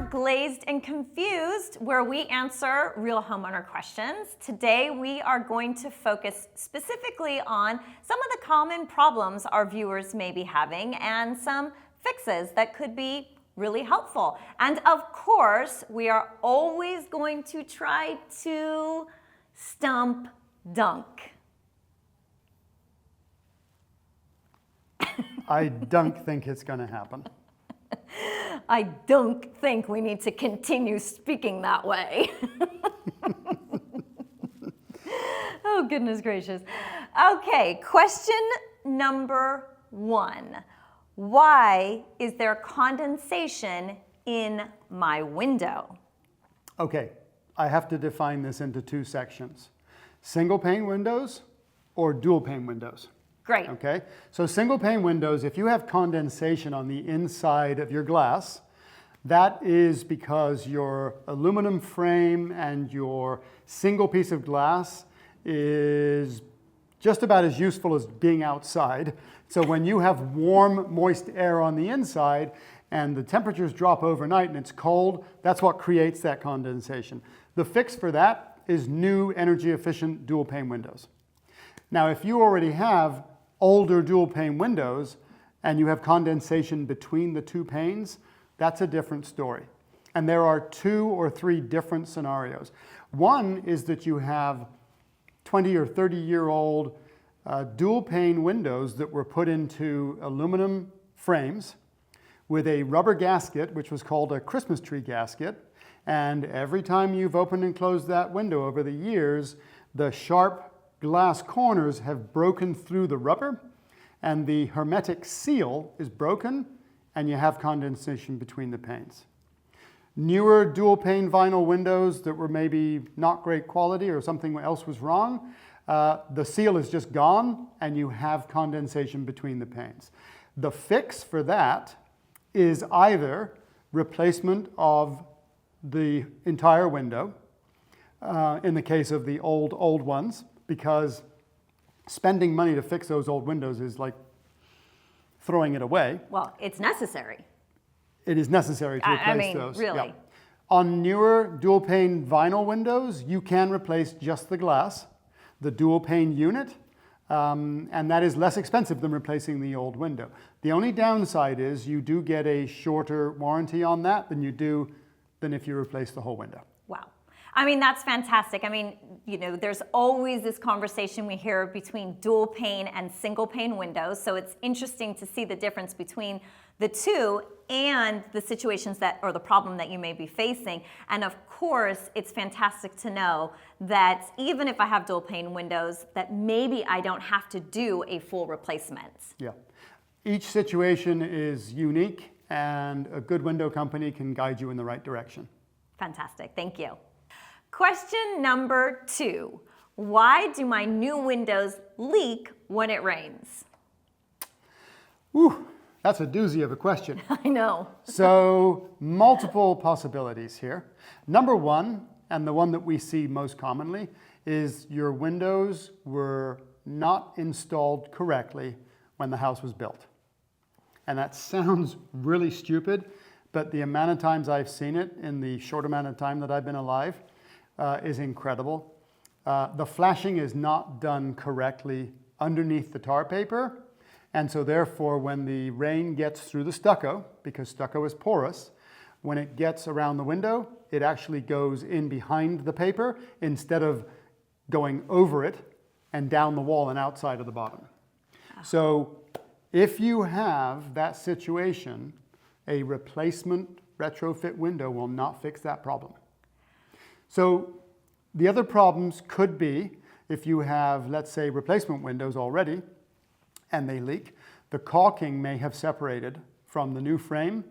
Glazed and Confused, where we answer real homeowner questions. Today we are going to focus specifically on some of the common problems our viewers may be having and some fixes that could be really helpful. And of course, we are always going to try to stump Dunk. I don't think it's going to happen. I don't think we need to continue speaking that way. Oh, goodness gracious. Okay, question number 1. Why is there condensation in my window? Okay, I have to define this into 2 sections. Single pane windows or dual pane windows. Great. Okay, so single pane windows, if you have condensation on the inside of your glass, that is because your aluminum frame and your single piece of glass is just about as useful as being outside. So when you have warm, moist air on the inside and the temperatures drop overnight and it's cold, that's what creates that condensation. The fix for that is new energy efficient dual pane windows. Now, if you already have older dual pane windows and you have condensation between the 2 panes, that's a different story. And there are 2 or 3 different scenarios. One is that you have 20 or 30-year-old dual pane windows that were put into aluminum frames with a rubber gasket, which was called a Christmas tree gasket. And every time you've opened and closed that window over the years, the sharp glass corners have broken through the rubber and the hermetic seal is broken and you have condensation between the panes. Newer dual pane vinyl windows that were maybe not great quality or something else was wrong, the seal is just gone and you have condensation between the panes. The fix for that is either replacement of the entire window, in the case of the old ones, because spending money to fix those old windows is like throwing it away. Well, it's necessary. It is necessary to replace those. Really. Yeah. On newer dual pane vinyl windows, you can replace just the glass, the dual pane unit, and that is less expensive than replacing the old window. The only downside is you do get a shorter warranty on that than if you replace the whole window. Wow. I mean, that's fantastic. I mean, there's always this conversation we hear between dual pane and single pane windows. So it's interesting to see the difference between the 2 and the situations or the problem that you may be facing. And of course, it's fantastic to know that even if I have dual pane windows, that maybe I don't have to do a full replacement. Yeah. Each situation is unique and a good window company can guide you in the right direction. Fantastic. Thank you. Question number 2. Why do my new windows leak when it rains? Whew, that's a doozy of a question. I know. So multiple possibilities here. Number 1, and the one that we see most commonly, is your windows were not installed correctly when the house was built. And that sounds really stupid, but the amount of times I've seen it in the short amount of time that I've been alive is incredible. The flashing is not done correctly underneath the tar paper, and so therefore when the rain gets through the stucco, because stucco is porous, when it gets around the window, it actually goes in behind the paper instead of going over it and down the wall and outside of the bottom. So if you have that situation, a replacement retrofit window will not fix that problem. So the other problems could be if you have, let's say, replacement windows already and they leak, the caulking may have separated from the new frame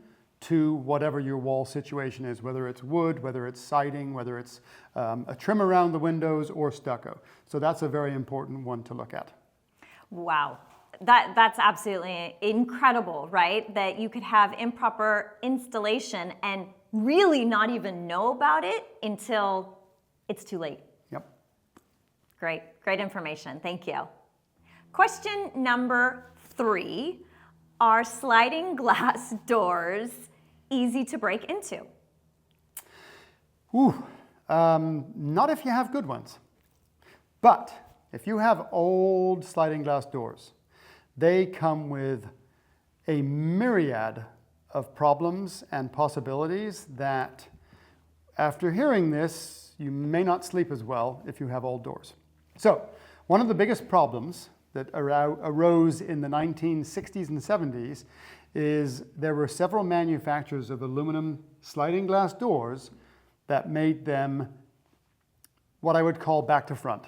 to whatever your wall situation is, whether it's wood, whether it's siding, whether it's a trim around the windows or stucco. So that's a very important one to look at. Wow. That's absolutely incredible, right? That you could have improper installation and really not even know about it until it's too late. Yep. Great information. Thank you. Question number 3, are sliding glass doors easy to break into? Not if you have good ones. But if you have old sliding glass doors, they come with a myriad of problems and possibilities that, after hearing this, you may not sleep as well if you have old doors. So, one of the biggest problems that arose in the 1960s and 70s is there were several manufacturers of aluminum sliding glass doors that made them what I would call back to front.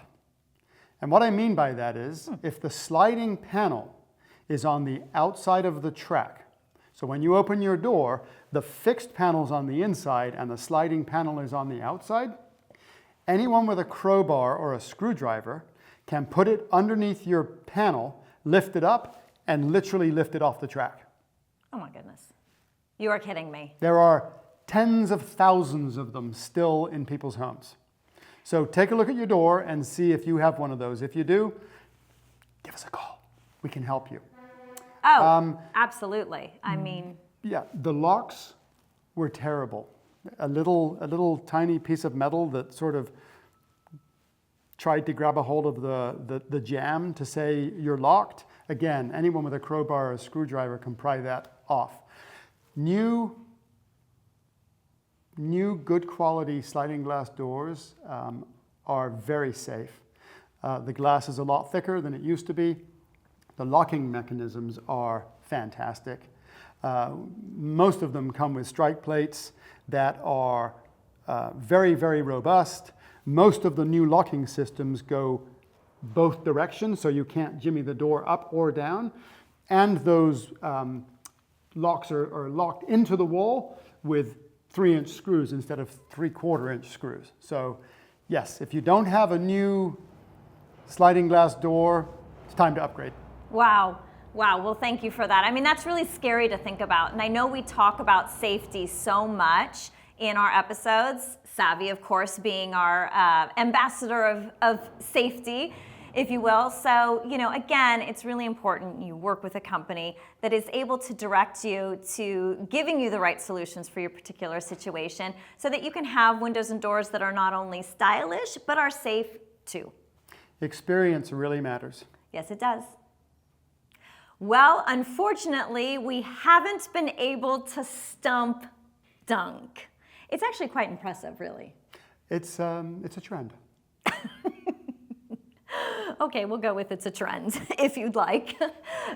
And what I mean by that is, if the sliding panel is on the outside of the track, so when you open your door, the fixed panel's on the inside and the sliding panel is on the outside, anyone with a crowbar or a screwdriver can put it underneath your panel, lift it up, and literally lift it off the track. Oh my goodness. You are kidding me. There are tens of thousands of them still in people's homes. So take a look at your door and see if you have one of those. If you do, give us a call. We can help you. Oh, absolutely. I mean... Yeah, the locks were terrible. A little tiny piece of metal that sort of tried to grab a hold of the jamb to say you're locked. Again, anyone with a crowbar or a screwdriver can pry that off. New good quality sliding glass doors are very safe. The glass is a lot thicker than it used to be. The locking mechanisms are fantastic. Most of them come with strike plates that are very, very robust. Most of the new locking systems go both directions, so you can't jimmy the door up or down. And those locks are locked into the wall with 3-inch screws instead of 3/4-inch screws. So yes, if you don't have a new sliding glass door, it's time to upgrade. Wow. Wow, well, thank you for that. I mean, that's really scary to think about. And I know we talk about safety so much in our episodes, Savvy, of course, being our ambassador of safety, if you will. So, again, it's really important you work with a company that is able to direct you to giving you the right solutions for your particular situation so that you can have windows and doors that are not only stylish, but are safe too. Experience really matters. Yes, it does. Well, unfortunately, we haven't been able to stump Dunk. It's actually quite impressive, really. It's a trend. Okay, we'll go with it's a trend, if you'd like.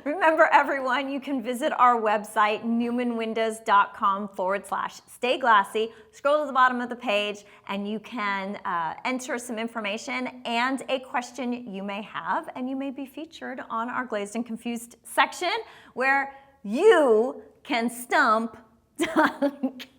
Remember, everyone, you can visit our website, newmanwindows.com/stay glassy. Scroll to the bottom of the page, and you can enter some information and a question you may have, and you may be featured on our Glazed and Confused section, where you can stump Dunk.